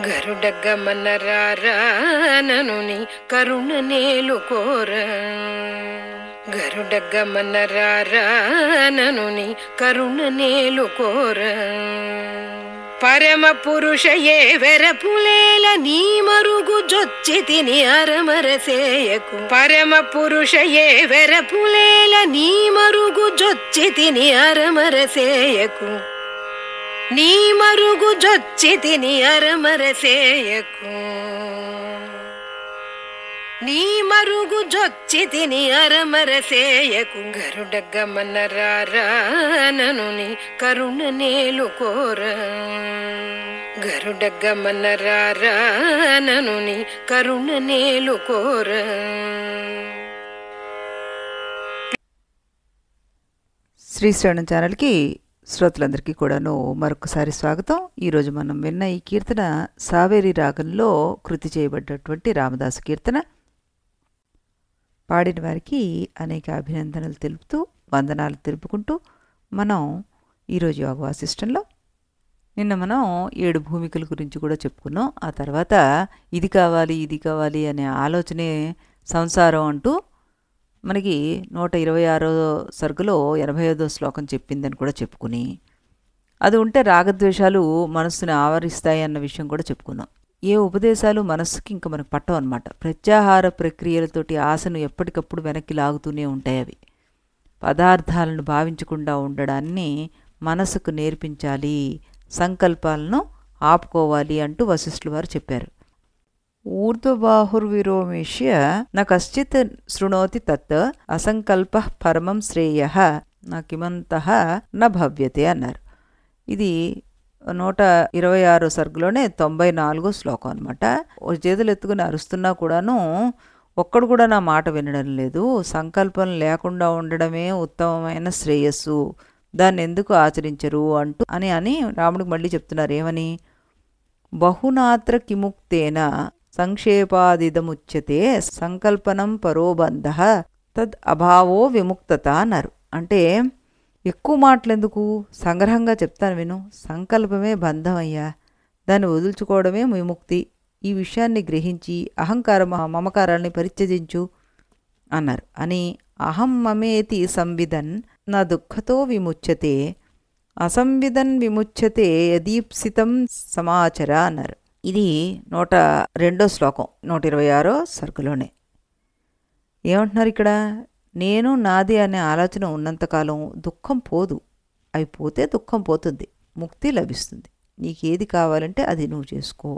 గరుడగమన రారాననుని కరుణ నేలు కోర గరుడగమన రారాననుని కరుణ నేలు కోర పరమ పురుషయే వెరపులేల నీ మరుగు జొచ్చి తిని అరమరసేయకు పరమ పురుషయే వెరపులేల నీ మరుగు జొచ్చి తిని అరమరసేయకు నీ మరుగు జొచ్చి తిని అరమరసేయకు నీ మరుగు జొచ్చి తిని అరమరసేయకు గరుడగమన రారాననుని కరుణ నేలు కోర గరుడగమన రారాననుని కరుణ నేలు కోర. శ్రీశ్రవణం ఛానల్కి శ్రోతలందరికీ కూడాను మరొకసారి స్వాగతం. ఈరోజు మనం విన్న ఈ కీర్తన సావేరి రాగంలో కృతి చేయబడ్డటువంటి రామదాసు కీర్తన. పాడిన వారికి అనేక అభినందనలు తెలుపుతూ వందనాలు తెలుపుకుంటూ మనం ఈరోజు యోగ వాసిష్టంలో నిన్న మనం 7 భూమికల గురించి కూడా చెప్పుకున్నాం. ఆ తర్వాత ఇది కావాలి అనే ఆలోచనే సంసారం అంటూ మనకి 126వ సర్గలో 85వ శ్లోకం చెప్పిందని కూడా చెప్పుకుని, అది ఉంటే రాగద్వేషాలు మనస్సుని ఆవరిస్తాయి అన్న విషయం కూడా చెప్పుకున్నాం. ఏ ఉపదేశాలు మనస్సుకి ఇంకా మనకు పట్టవు అనమాట. ప్రత్యాహార ప్రక్రియలతోటి ఆశను ఎప్పటికప్పుడు వెనక్కి లాగుతూనే ఉంటాయి. అవి పదార్థాలను భావించకుండా ఉండడాన్ని మనసుకు నేర్పించాలి, సంకల్పాలను ఆపుకోవాలి అంటూ వశిష్ఠుల వారు చెప్పారు. ఊర్ధ్వబాహుర్విరోమేష్య న కశ్చిత్ శృణోతి తత్ అసంకల్ప పరమం శ్రేయః న కిమంతః న భవ్యతే అన్నారు. ఇది 126వ సర్గలోనే 94వ శ్లోకం అనమాట. చేతులు ఎత్తుకుని అరుస్తున్నా కూడాను ఒక్కడు కూడా నా మాట వినడం లేదు. సంకల్పం లేకుండా ఉండడమే ఉత్తమమైన శ్రేయస్సు, దాన్ని ఎందుకు ఆచరించరు అంటూ అని రాముడికి మళ్ళీ చెప్తున్నారు. ఏమని? బహునాత్ర కిముక్తేన సంక్షేపాదిదముచ్యతే సంకల్పనం పరోబంధ తద్ అభావో విముక్తత అన్నారు. అంటే ఎక్కువ మాటలెందుకు, సంగ్రహంగా చెప్తాను విను. సంకల్పమే బంధం అయ్యా, దాన్ని వదులుచుకోవడమే విముక్తి. ఈ విషయాన్ని గ్రహించి అహంకార మమకారాల్ని పరిత్యజించు అన్నారు. అని అహం మమేతి సంవిదన్ నా దుఃఖతో విముచ్యతే అసంవిదన్ విముచ్యతే యదీప్సితం సమాచర అన్నారు. ఇది 102వ శ్లోకం 126వ సర్గలోనే. ఏమంటున్నారు ఇక్కడ? నేను నాది అనే ఆలోచన ఉన్నంతకాలం దుఃఖం పోదు. అవి పోతే దుఃఖం పోతుంది, ముక్తి లభిస్తుంది. నీకేది కావాలంటే అది నువ్వు చేసుకో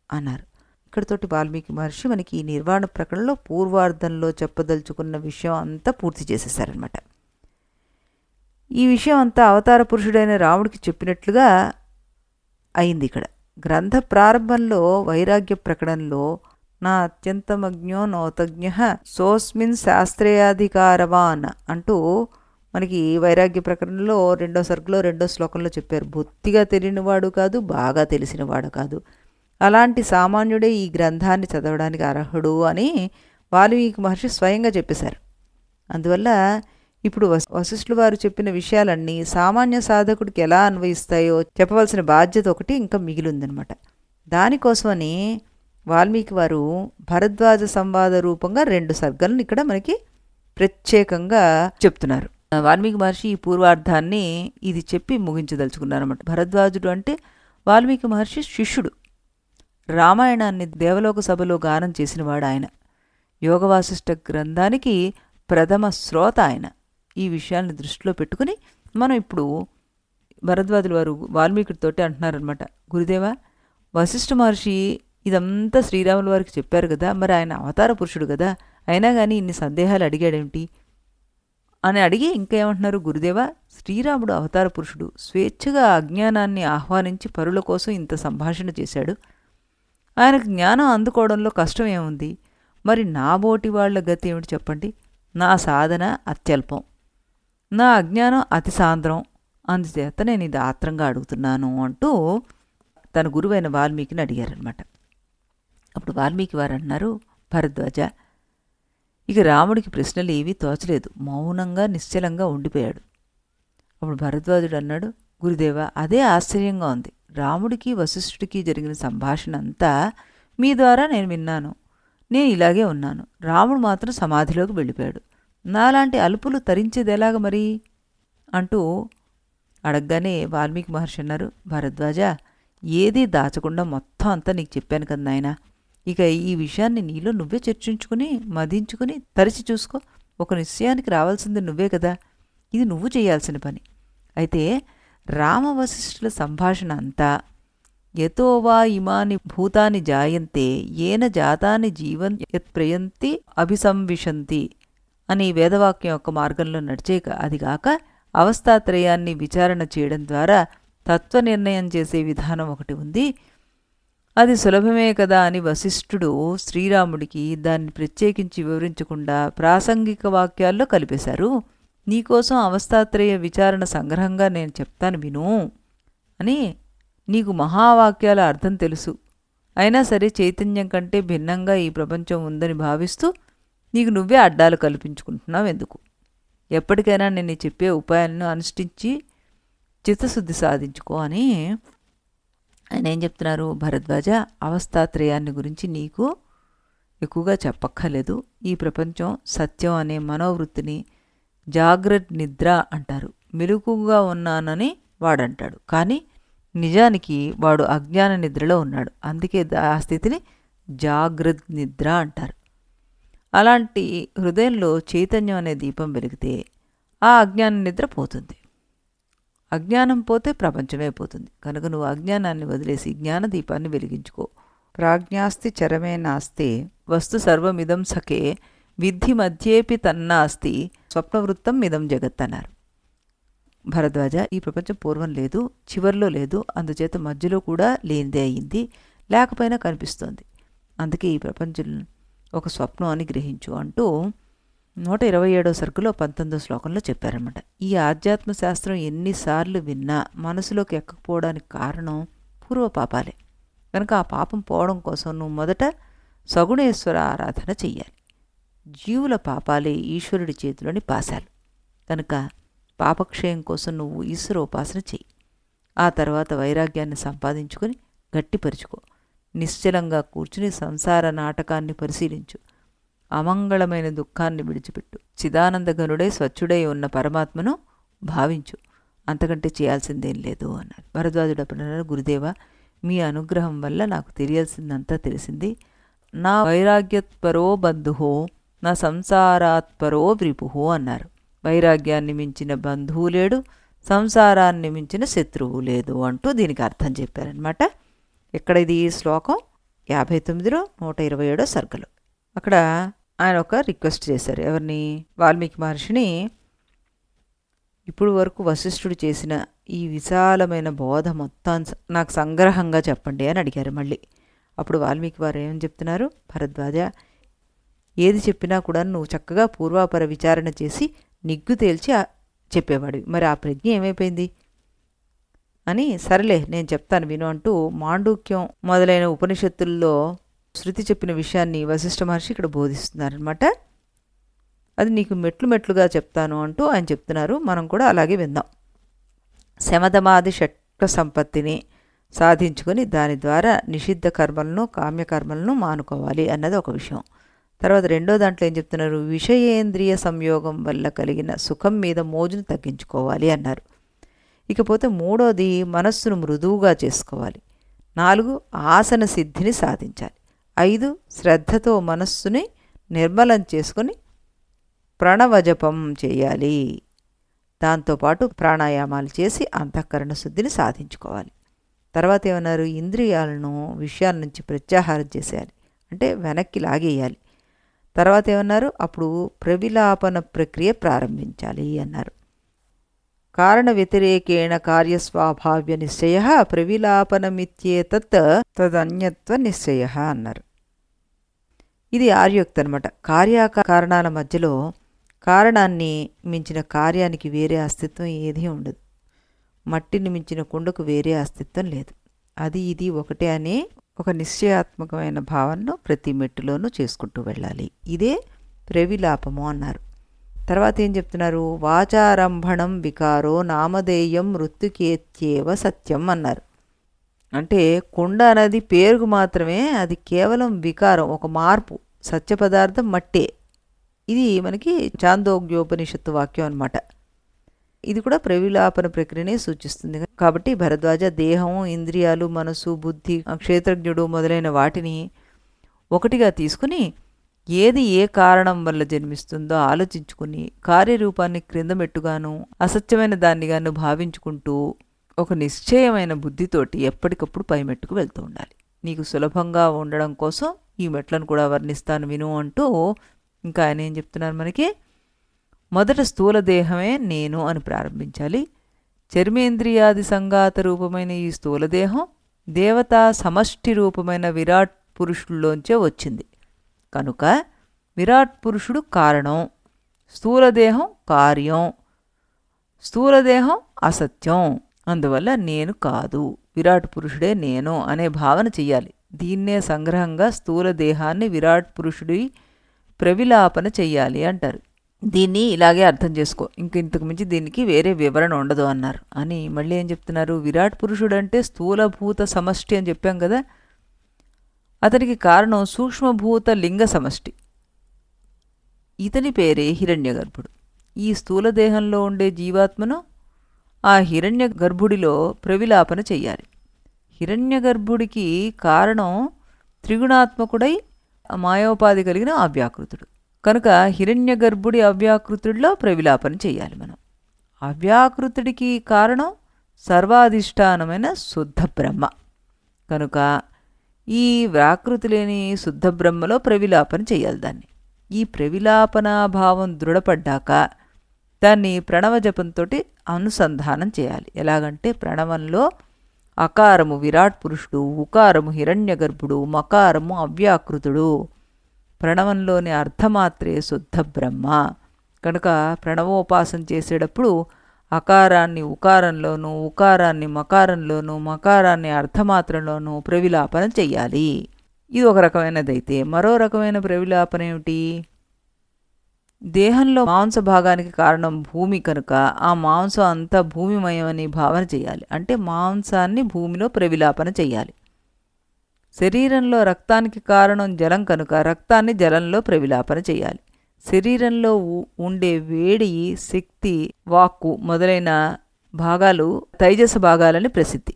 అన్నారు. ఇక్కడతోటి వాల్మీకి మహర్షి మనకి ఈ నిర్వాణ ప్రకరణలో పూర్వార్ధంలో చెప్పదలుచుకున్న విషయం అంతా పూర్తి చేసేసారనమాట. ఈ విషయం అంతా అవతార పురుషుడైన రాముడికి చెప్పినట్లుగా అయింది. ఇక్కడ గ్రంథ ప్రారంభంలో వైరాగ్య ప్రకటనలో నా అత్యంతమజ్ఞో నోతజ్ఞ సోస్మిన్ శాస్త్రేయాధికారవాన్ అంటూ మనకి వైరాగ్య ప్రకటనలో 2వ సర్గలో 2వ శ్లోకంలో చెప్పారు. బొత్తిగా తెలియనివాడు కాదు, బాగా తెలిసినవాడు కాదు, అలాంటి సామాన్యుడే ఈ గ్రంథాన్ని చదవడానికి అర్హుడు అని వాల్మీకి మహర్షి స్వయంగా చెప్పేశారు. అందువల్ల ఇప్పుడు వశిష్ఠుల వారు చెప్పిన విషయాలన్నీ సామాన్య సాధకుడికి ఎలా అన్వయిస్తాయో చెప్పవలసిన బాధ్యత ఒకటి ఇంకా మిగిలిందనమాట. దానికోసమని వాల్మీకి వారు భరద్వాజ సంవాద రూపంగా 2 సర్గలను ఇక్కడ మనకి ప్రత్యేకంగా చెప్తున్నారు. వాల్మీకి మహర్షి ఈ పూర్వార్ధాన్ని ఇది చెప్పి ముగించదలుచుకున్నారన్నమాట. భరద్వాజుడు అంటే వాల్మీకి మహర్షి శిష్యుడు. రామాయణాన్ని దేవలోక సభలో గానం చేసినవాడు ఆయన. యోగవాసిష్ఠ గ్రంథానికి ప్రథమ శ్రోత ఆయన. ఈ విషయాన్ని దృష్టిలో పెట్టుకుని మనం ఇప్పుడు భరద్వాజుల వారు వాల్మీకుడితోటి అంటున్నారనమాట, గురుదేవా, వశిష్ఠ మహర్షి ఇదంతా శ్రీరాముల వారికి చెప్పారు కదా, మరి ఆయన అవతార పురుషుడు కదా, అయినా కానీ ఇన్ని సందేహాలు అడిగాడేమిటి అని అడిగి ఇంకేమంటున్నారు, గురుదేవా, శ్రీరాముడు అవతార పురుషుడు, స్వేచ్ఛగా అజ్ఞానాన్ని ఆహ్వానించి పరుల కోసం ఇంత సంభాషణ చేశాడు. ఆయనకు జ్ఞానం అందుకోవడంలో కష్టం ఏముంది? మరి నా బోటి వాళ్ల గతి ఏమిటి చెప్పండి? నా సాధన అత్యల్పం, నా అజ్ఞానం అతి సాంద్రం, అందుచేత నేను ఇది ఆత్రంగా అడుగుతున్నాను అంటూ తన గురువైన వాల్మీకిని అడిగారనమాట. అప్పుడు వాల్మీకి వారు అన్నారు, భరద్వాజ, ఇక రాముడికి ప్రశ్నలు ఏవీ తోచలేదు, మౌనంగా నిశ్చలంగా ఉండిపోయాడు. అప్పుడు భరద్వాజుడు అన్నాడు, గురుదేవా, అదే ఆశ్చర్యంగా ఉంది. రాముడికి వశిష్ఠుడికి జరిగిన సంభాషణ అంతా మీ ద్వారా నేను విన్నాను. నేను ఇలాగే ఉన్నాను. రాముడు మాత్రం సమాధిలోకి వెళ్ళిపోయాడు. నాలాంటి అల్పులు తరించేదెలాగ మరి అంటూ అడగగానే వాల్మీకి మహర్షి అన్నారు, భరద్వాజ, ఏదీ దాచకుండా మొత్తం అంతా నీకు చెప్పాను కదా నాయనా. ఇక ఈ విషయాన్ని నీలో నువ్వే చర్చించుకుని మదించుకుని తరిచి చూసుకో. ఒక నిశ్చయానికి రావాల్సింది నువ్వే కదా. ఇది నువ్వు చేయాల్సిన పని. అయితే రామవశిష్ఠుల సంభాషణ అంతా యతో వా ఇమాని భూతాని జాయంతే ఏన జాతాని జీవన్ యత్ప్రయంతి అభిసంవిశంతి అని వేదవాక్యం యొక్క మార్గంలో నడిచేక అదిగాక అవస్థాత్రయాన్ని విచారణ చేయడం ద్వారా తత్వనిర్ణయం చేసే విధానం ఒకటి ఉంది. అది సులభమే కదా అని వశిష్ఠుడు శ్రీరాముడికి దాన్ని ప్రత్యేకించి వివరించకుండా ప్రాసంగిక వాక్యాల్లో కలిపేశారు. నీకోసం అవస్థాత్రయ విచారణ సంగ్రహంగా నేను చెప్తాను విను అని. నీకు మహావాక్యాల అర్థం తెలుసు. అయినా సరే చైతన్యం కంటే భిన్నంగా ఈ ప్రపంచం ఉందని భావిస్తూ నీకు నువ్వే అడ్డాలు కల్పించుకుంటున్నావు ఎందుకు? ఎప్పటికైనా నేను చెప్పే ఉపాయాలను అనుష్ఠించి చిత్తశుద్ధి సాధించుకో అని ఆయన ఏం చెప్తున్నారు, భరద్వాజ, అవస్థాత్రయాన్ని గురించి నీకు ఎక్కువగా చెప్పక్కర్లేదు. ఈ ప్రపంచం సత్యం అనే మనోవృత్తిని జాగ్రత్త నిద్ర అంటారు. మెలకుగా ఉన్నానని వాడంటాడు, కానీ నిజానికి వాడు అజ్ఞాన నిద్రలో ఉన్నాడు. అందుకే ఆ స్థితిని జాగ్రత్త నిద్ర అంటారు. అలాంటి హృదయంలో చైతన్యం అనే దీపం వెలిగితే ఆ అజ్ఞాన నిద్ర పోతుంది. అజ్ఞానం పోతే ప్రపంచమే పోతుంది. కనుక నువ్వు అజ్ఞానాన్ని వదిలేసి జ్ఞానదీపాన్ని వెలిగించుకో. ప్రాజ్ఞాస్తి చరమే నాస్తి వస్తు సర్వమిదం సఖే విద్ధి మధ్యేపి తన్నాస్తి స్వప్నవృత్తం మిదం జగత్ అన్నారు. భరద్వాజ, ఈ ప్రపంచం పూర్వం లేదు, చివర్లో లేదు, అందుచేత మధ్యలో కూడా లేనిదే అయింది, లేకపోయినా కనిపిస్తోంది. అందుకే ఈ ప్రపంచం ఒక స్వప్నం అని గ్రహించు అంటూ 127వ సరుకులో 19వ శ్లోకంలో చెప్పారన్నమాట. ఈ ఆధ్యాత్మ శాస్త్రం ఎన్నిసార్లు విన్నా మనసులోకి ఎక్కకపోవడానికి కారణం పూర్వపాపాలే. కనుక ఆ పాపం పోవడం కోసం నువ్వు మొదట సగుణేశ్వర ఆరాధన చెయ్యాలి. జీవుల పాపాలే ఈశ్వరుడి చేతిలోని పాశాలు. కనుక పాపక్షయం కోసం నువ్వు ఈశ్వరోపాసన చెయ్యి. ఆ తర్వాత వైరాగ్యాన్ని సంపాదించుకొని గట్టిపరుచుకో. నిశ్చలంగా కూర్చుని సంసార నాటకాన్ని పరిశీలించు. అమంగళమైన దుఃఖాన్ని విడిచిపెట్టు. చిదానందఘనుడై స్వచ్ఛుడై ఉన్న పరమాత్మను భావించు. అంతకంటే చేయాల్సిందేం లేదు అన్నారు. భరద్వాజుడు అప్పుడు, గురుదేవా, మీ అనుగ్రహం వల్ల నాకు తెలియాల్సిందంతా తెలిసింది. నా వైరాగ్యత్పరో బంధుహో నా సంసారాత్పరో వ్రిపుహో అన్నారు. వైరాగ్యాన్ని మించిన బంధువు లేడు, సంసారాన్ని మించిన శత్రువు లేదు అంటూ దీనికి అర్థం చెప్పారనమాట. ఎక్కడ ఇది శ్లోకం 59లో 127వ సర్గలో. అక్కడ ఆయన ఒక రిక్వెస్ట్ చేశారు. ఎవరిని? వాల్మీకి మహర్షిని. ఇప్పుడు వరకు వశిష్ఠుడు చేసిన ఈ విశాలమైన బోధ మొత్తం నాకు సంగ్రహంగా చెప్పండి అని అడిగారు మళ్ళీ. అప్పుడు వాల్మీకి వారు ఏమని చెప్తున్నారు, భరద్వాజ, ఏది చెప్పినా కూడా నువ్వు చక్కగా పూర్వాపర విచారణ చేసి నిగ్గు తేల్చి చెప్పేవాడివి. మరి ఆ ప్రజ్ఞ ఏమైపోయింది అని. సరేలే నేను చెప్తాను విను అంటూ మాండూక్యం మొదలైన ఉపనిషత్తుల్లో శృతి చెప్పిన విషయాన్ని వశిష్ఠ మహర్షి ఇక్కడ బోధిస్తున్నారనమాట. అది నీకు మెట్లు మెట్లుగా చెప్తాను అంటూ ఆయన చెప్తున్నారు. మనం కూడా అలాగే విందాం. శమధమాది షట్క సంపత్తిని సాధించుకొని దాని ద్వారా నిషిద్ధ కర్మలను కామ్యకర్మలను మానుకోవాలి అన్నది ఒక విషయం. తర్వాత రెండో దాంట్లో ఏం చెప్తున్నారు, విషయేంద్రియ సంయోగం వల్ల కలిగిన సుఖం మీద మోజును తగ్గించుకోవాలి అన్నారు. ఇకపోతే మూడోది మనస్సును మృదువుగా చేసుకోవాలి. 4 ఆసన సిద్ధిని సాధించాలి. 5 శ్రద్ధతో మనస్సుని నిర్మలం చేసుకొని ప్రణవజపం చేయాలి. దాంతోపాటు ప్రాణాయామాలు చేసి అంతఃకరణ శుద్ధిని సాధించుకోవాలి. తర్వాత ఏమన్నారు, ఇంద్రియాలను విషయాల నుంచి ప్రత్యాహారం చేసేయాలి, అంటే వెనక్కి లాగేయాలి. తర్వాత ఏమన్నారు, అప్పుడు ప్రవిలాపన ప్రక్రియ ప్రారంభించాలి అన్నారు. కారణ వ్యతిరేకేణ కార్యస్వాభావ్య నిశ్చయ ప్రవిలాపనమిత్యేతత్ తదన్యత్వ నిశ్చయ అన్నారు. ఇది ఆర్యోక్తి అనమాట. కార్యకారణాల మధ్యలో కారణాన్ని మించిన కార్యానికి వేరే అస్తిత్వం ఏదీ ఉండదు. మట్టిని మించిన కుండకు వేరే అస్తిత్వం లేదు. అది ఇది ఒకటే అనే ఒక నిశ్చయాత్మకమైన భావనను ప్రతి మెట్టులోనూ చేసుకుంటూ వెళ్ళాలి. ఇదే ప్రవిలాపము అన్నారు. తర్వాత ఏం చెప్తున్నారు, వాచారంభణం వికారో నామధేయం మృత్యుకేత్యేవ సత్యం అన్నారు. అంటే కుండ అనేది పేరుకు మాత్రమే, అది కేవలం వికారం, ఒక మార్పు. సత్య పదార్థం మట్టే. ఇది మనకి చాందోగ్యోపనిషత్తు వాక్యం అన్నమాట. ఇది కూడా ప్రవిలాపన ప్రక్రియనే సూచిస్తుంది. కాబట్టి భరద్వాజ దేహం, ఇంద్రియాలు, మనసు, బుద్ధి, క్షేత్రజ్ఞుడు మొదలైన వాటిని ఒకటిగా తీసుకుని ఏది ఏ కారణం వల్ల జన్మిస్తుందో ఆలోచించుకుని కార్యరూపాన్ని క్రింద మెట్టుగాను అసత్యమైన దాన్నిగాను భావించుకుంటూ ఒక నిశ్చయమైన బుద్ధితోటి ఎప్పటికప్పుడు పైమెట్టుకు వెళ్తూ ఉండాలి. నీకు సులభంగా ఉండడం కోసం ఈ మెట్లను కూడా వర్ణిస్తాను విను అంటూ ఇంకా ఆయన ఏం చెప్తున్నారు మనకి, మొదట స్థూల దేహమే నేను అని ప్రారంభించాలి. చర్మేంద్రియాది సంఘాత రూపమైన ఈ స్థూలదేహం దేవతా సమష్టి రూపమైన విరాట్ పురుషుల్లోంచే వచ్చింది కనుక విరాట్ పురుషుడు కారణం, స్థూలదేహం కార్యం, స్థూలదేహం అసత్యం. అందువల్ల నేను కాదు, విరాట్ పురుషుడే నేను అనే భావన చెయ్యాలి. దీన్నే సంగ్రహంగా స్థూల దేహాన్ని విరాట్ పురుషుడి ప్రవిలాపన చెయ్యాలి అంటారు. దీన్ని ఇలాగే అర్థం చేసుకో, ఇంతకు మించి దీనికి వేరే వివరణ ఉండదు అన్నారు. అని మళ్ళీ ఏం చెప్తున్నారు, విరాట్ పురుషుడు అంటే స్థూలభూత సమష్టి అని చెప్పాం కదా, అతనికి కారణం సూక్ష్మభూత లింగ సమష్టి. ఇతని పేరే హిరణ్యగర్భుడు. ఈ స్థూలదేహంలో ఉండే జీవాత్మను ఆ హిరణ్య గర్భుడిలో ప్రవిలాపన చెయ్యాలి. హిరణ్యగర్భుడికి కారణం త్రిగుణాత్మకుడై మాయోపాధి కలిగిన అవ్యాకృతుడు కనుక హిరణ్యగర్భుడి అవ్యాకృతుడిలో ప్రవిలాపన చెయ్యాలి మనం. అవ్యాకృతుడికి కారణం సర్వాధిష్టానమైన శుద్ధ బ్రహ్మ కనుక ఈ వ్యాకృతి లేని శుద్ధ బ్రహ్మలో ప్రవిలాపన చెయ్యాలి దాన్ని. ఈ ప్రవిలాపనాభావం దృఢపడ్డాక దాన్ని ప్రణవ జపంతో అనుసంధానం చేయాలి. ఎలాగంటే ప్రణవంలో అకారము విరాట్ పురుషుడు, ఉకారము హిరణ్యగర్భుడు, మకారము అవ్యాకృతుడు. ప్రణవంలోని అర్థమాత్రే శుద్ధ బ్రహ్మ కనుక ప్రణవోపాసన చేసేటప్పుడు అకారాన్ని ఉకారంలోనూ, ఉకారాన్ని మకారంలోనూ, మకారాన్ని అర్థమాత్రంలోనూ ప్రవిలాపన చెయ్యాలి. ఇది ఒక రకమైనదైతే మరో రకమైన ప్రవిలాపన ఏమిటి, దేహంలో మాంస భాగానికి కారణం భూమి కనుక ఆ మాంసం అంతా భూమిమయమని భావన చేయాలి. అంటే మాంసాన్ని భూమిలో ప్రవిలాపన చెయ్యాలి. శరీరంలో రక్తానికి కారణం జలం కనుక రక్తాన్ని జలంలో ప్రవిలాపన చేయాలి. శరీరంలో ఉండే వేడి, శక్తి, వాక్కు మొదలైన భాగాలు తైజస భాగాలని ప్రసిద్ధి.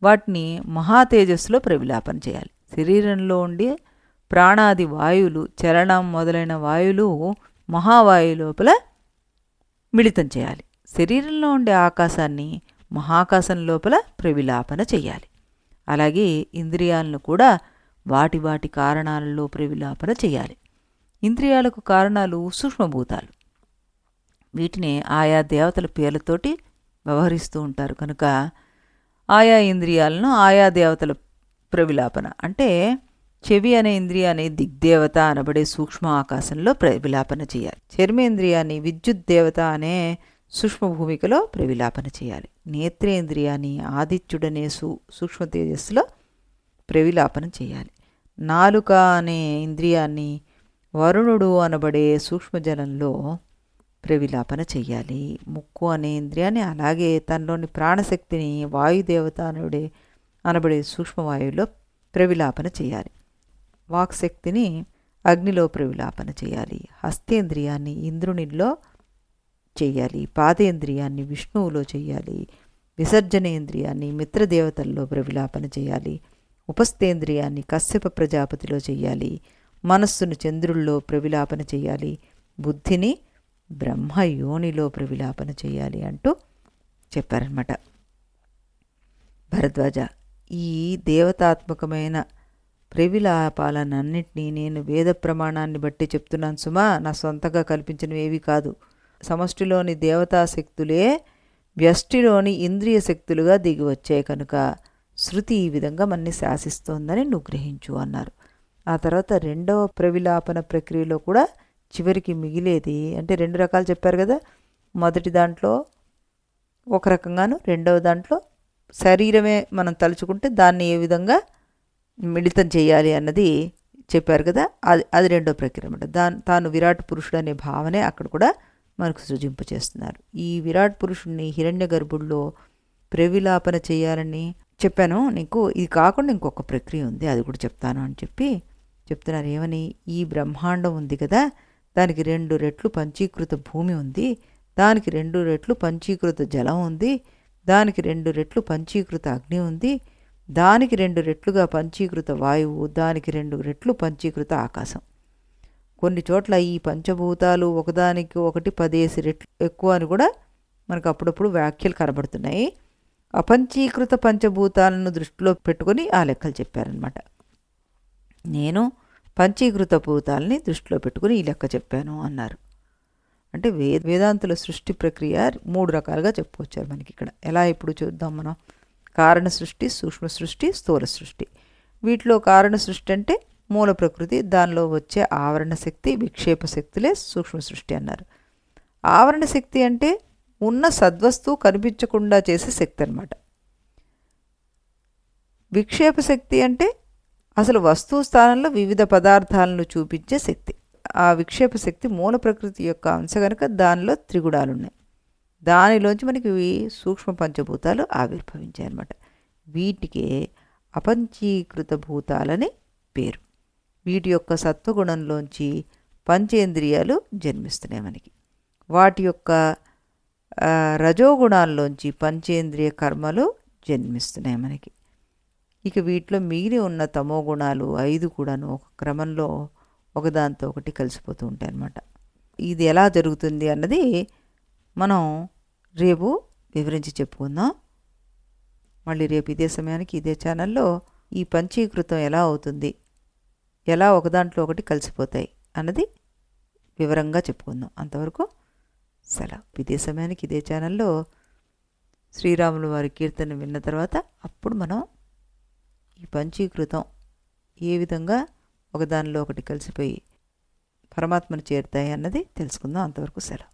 వాటిని మహాతేజస్సులో ప్రవిలాపన చేయాలి. శరీరంలో ఉండే ప్రాణాది వాయువులు, చలనం మొదలైన వాయువులు మహావాయు లోపల మిళితం చేయాలి. శరీరంలో ఉండే ఆకాశాన్ని మహాకాశం లోపల ప్రవిలాపన చెయ్యాలి. అలాగే ఇంద్రియాలను కూడా వాటి వాటి కారణాలలో ప్రవిలాపన చెయ్యాలి. ఇంద్రియాలకు కారణాలు సూక్ష్మభూతాలు. వీటిని ఆయా దేవతల పేర్లతోటి వ్యవహరిస్తూ ఉంటారు కనుక ఆయా ఇంద్రియాలను ఆయా దేవతల ప్రవిలాపన అంటే చెవి అనే ఇంద్రియాన్ని దిగ్దేవత అనబడే సూక్ష్మ ఆకాశంలో ప్రవిలాపన చేయాలి. చర్మేంద్రియాన్ని విద్యుత్ దేవత అనే సూక్ష్మ భూమికలో ప్రవిలాపన చేయాలి. నేత్రేంద్రియాన్ని ఆదిత్యుడనే సూక్ష్మ తేజస్సులో ప్రవిలాపన చేయాలి. నాలుక అనే ఇంద్రియాన్ని వరుణుడు అనబడే సూక్ష్మజలంలో ప్రవిలాపన చెయ్యాలి. ముక్కు అనే ఇంద్రియాన్ని అలాగే తనలోని ప్రాణశక్తిని వాయుదేవత అనబడే సూక్ష్మవాయువులో ప్రవిలాపన చేయాలి. వాక్శక్తిని అగ్నిలో ప్రవిలాపన చేయాలి. హస్తేంద్రియాన్ని ఇంద్రునిలో చెయ్యాలి. పాదేంద్రియాన్ని విష్ణువులో చెయ్యాలి. విసర్జనేంద్రియాన్ని మిత్రదేవతల్లో ప్రవిలాపన చేయాలి. ఉపస్థేంద్రియాన్ని కశ్యప ప్రజాపతిలో చెయ్యాలి. మనస్సును చంద్రుల్లో ప్రవిలాపన చెయ్యాలి. బుద్ధిని బ్రహ్మయోనిలో ప్రవిలాపన చెయ్యాలి అంటూ చెప్పారనమాట. భరద్వాజ, ఈ దేవతాత్మకమైన ప్రవిలాపాలనన్నింటినీ నేను వేద ప్రమాణాన్ని బట్టి చెప్తున్నాను సుమా, నా సొంతంగా కల్పించినవి ఏవి కాదు. సమష్టిలోని దేవతాశక్తులే వ్యష్టిలోని ఇంద్రియ శక్తులుగా దిగి వచ్చాయి కనుక శృతి ఈ విధంగా మన్ని శాసిస్తోందని నువ్వు గ్రహించు అన్నారు. ఆ తర్వాత రెండవ ప్రవిలాపన ప్రక్రియలో కూడా చివరికి మిగిలేది అంటే రెండు రకాలు చెప్పారు కదా. మొదటి దాంట్లో ఒక రకంగాను, రెండవ దాంట్లో శరీరమే మనం తలుచుకుంటే దాన్ని ఏ విధంగా మిళితం చేయాలి అన్నది చెప్పారు కదా. అది రెండో ప్రక్రియ అన్నమాట. తాను విరాట్ పురుషుడు అనే భావనే అక్కడ కూడా మనకు సృజింపు చేస్తున్నారు. ఈ విరాట్ పురుషుణ్ణి హిరణ్య గర్భుడిలో ప్రవిలాపన చేయాలని చెప్పాను నీకు, ఇది కాకుండా ఇంకొక ప్రక్రియ ఉంది, అది కూడా చెప్తాను అని చెప్పి చెప్తున్నారు. ఏమని? ఈ బ్రహ్మాండం ఉంది కదా, దానికి 2 రెట్లు పంచీకృత భూమి ఉంది, దానికి 2 రెట్లు పంచీకృత జలం ఉంది, దానికి 2 రెట్లు పంచీకృత అగ్ని ఉంది, దానికి 2 రెట్లుగా పంచీకృత వాయువు, దానికి 2 రెట్లు పంచీకృత ఆకాశం. కొన్ని చోట్ల ఈ పంచభూతాలు ఒకదానికి ఒకటి 10 రెట్లు ఎక్కువ అని కూడా మనకు అప్పుడప్పుడు వ్యాఖ్యలు కనబడుతున్నాయి. అపంచీకృత పంచభూతాలను దృష్టిలో పెట్టుకొని ఆ లెక్కలు చెప్పారనమాట. నేను పంచీకృత భూతాలని దృష్టిలో పెట్టుకుని ఈ లెక్క చెప్పాను అన్నారు. అంటే వేదాంతుల సృష్టి ప్రక్రియ 3 రకాలుగా చెప్పుకొచ్చారు మనకి ఇక్కడ. ఎలా ఇప్పుడు చూద్దాం మనం. కారణ సృష్టి, సూక్ష్మ సృష్టి, స్థూల సృష్టి. వీటిలో కారణ సృష్టి అంటే మూల ప్రకృతి, దానిలో వచ్చే ఆవరణ శక్తి, విక్షేప శక్తులే సూక్ష్మ సృష్టి అన్నారు. ఆవరణ శక్తి అంటే ఉన్న సద్వస్తువు కనిపించకుండా చేసే శక్తి అన్నమాట. విక్షేప శక్తి అంటే అసలు వస్తువు స్థానంలో వివిధ పదార్థాలను చూపించే శక్తి. ఆ విక్షేప శక్తి మూల ప్రకృతి యొక్క అంశ కనుక దానిలో త్రిగుణాలు ఉన్నాయి. దానిలోంచి మనకి సూక్ష్మ పంచభూతాలు ఆవిర్భవించాయన్నమాట. వీటికే అపంచీకృత భూతాలని పేరు. వీటి యొక్క సత్వగుణంలోంచి పంచేంద్రియాలు జన్మిస్తున్నాయి మనకి. వాటి యొక్క రజోగుణాల్లోంచి పంచేంద్రియ కర్మలు జన్మిస్తున్నాయి మనకి. ఇక వీటిలో మిగిలి ఉన్న తమో గుణాలు 5 కూడాను ఒక క్రమంలో ఒకదాంతో ఒకటి కలిసిపోతూ ఉంటాయి అన్నమాట. ఇది ఎలా జరుగుతుంది అన్నది మనం రేపు వివరించి చెప్పుకుందాం. మళ్ళీ రేపు ఇదే సమయానికి ఇదే ఛానల్లో ఈ పంచీకృతం ఎలా అవుతుంది, ఎలా ఒకదాంట్లో ఒకటి కలిసిపోతాయి అన్నది వివరంగా చెప్పుకుందాం. అంతవరకు సెలవు. ఇదే సమయానికి ఇదే ఛానల్లో శ్రీరాములు వారి కీర్తన విన్న తర్వాత అప్పుడు మనం ఈ పంచీకృతం ఏ విధంగా ఒకదానిలో ఒకటి కలిసిపోయి పరమాత్మను చేరుతాయి అన్నది తెలుసుకుందాం. అంతవరకు సెలవు.